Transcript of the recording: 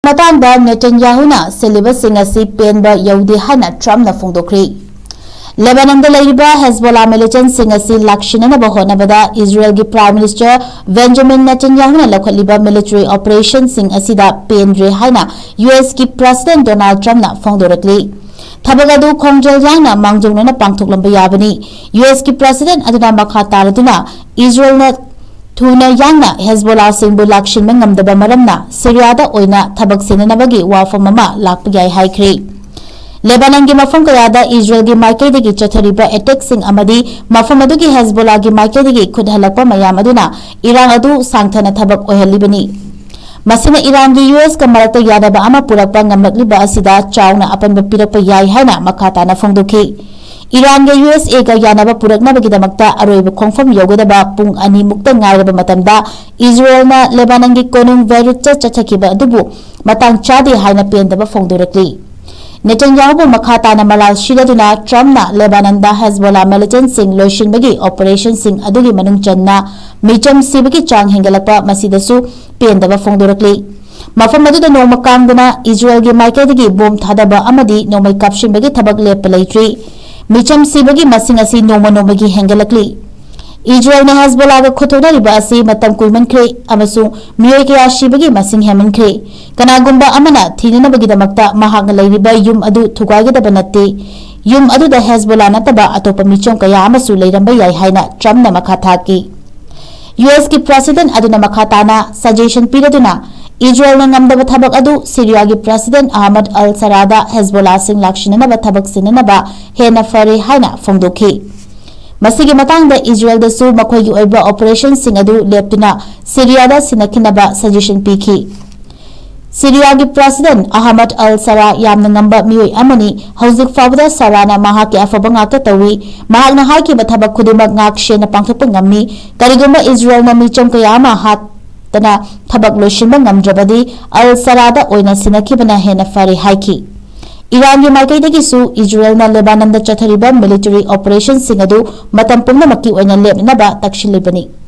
Matangda Netanyahu na Sillibasing Asi Penba Youde Haina Trumpna Phongdokhre. Lebanon da Leiba Hezbollah militant sing asi Lakshina Bahonabada Israel gi Prime Minister Benjamin Netanyahu na Lokaliba military operation sing asida Penba Haina US ki President Donald Trump na Phongdokhre. Thabagadu Khongjal Yang na Mangjong na Pangthuklamba Yabani US ki President aduna makha taraduna Israel na Thuna Yang na Hezbollah singbu Lakshin mangamdaba maramna Syria da oina thabak sinanabagi wafam ama lakpayai haikre. Lebanon ki mafam kayada Israel ki maikay digi chathariba attack sing amadi mafam adu ki Hezbollah ki maikay digi khudhalakpa mayam aduna Iran adu sangthana thabak oihalibani. Masina Iran ki US ka marakta yadaba ama purakpa ngamlakliba asida chawna apanba pirakpa yai haina makhata na Phongdokhre. Iran ga USA ga yanaba puraknabagidamagta aroiba khongfam yogadaba pung ani mukta ngairaba matamda Israel na Lebanon gi konung Beirut chachakiba adubu matang chadi haina pendaba Phongdokhre. Netanyahu makhata na malal shiraduna Trump na Lebanon da Hezbollah militant sing loishinbagi operation sing adugi manung channa micham sibagi chang hengalakpa masidasu pendaba Phongdokhre. Mafam adu da noma kangdana Israel gi maikadagi bom thadaba amadi nomai kapshinbagi thabak lepa leitri micham sibagi masing asi noma nomagi hengalakli. Israel na Hezbollah ga khothonariba asi matam kuimankre amasung miyoi kaya shibagi masing hemankre. Kanagumba amana thinanabagidamagta mahakna leiriba yum adu thugagidaba natte. Yum adu da Hezbollah nataba atopa micham kaya amasu leiramba yai haina Trump na makha thaki. US ki President aduna makha tana suggestion piraduna Israel na ngamdaba thabak adu Syria ki President Ahmad al-Sarada Hezbollah sing lakshinanaba thabak sinanaba hena fare haina Phongdokhre. Masigi matangda Israel da su makhoi gi oiba operation sing adu leptuna Syria da sinakinaba suggestion piki. Syria gi President Ahmad al-Sara yamna ngamba miyoi amani hauzik fawda sarana mahaki afaba ngaka tawi mahakna haiki bathabak khudimak ngakshena pangthokpa ngammi karigumba Israel na micham kayama hat tana thabak loishinba ngamdrabadi al-Sarada oina sinakibana hena fare haiki. Iran ki maikaidagi su Israel na Lebanon da chathariba military operation sing adu matam pumnamakki oina lepnaba takshilibani.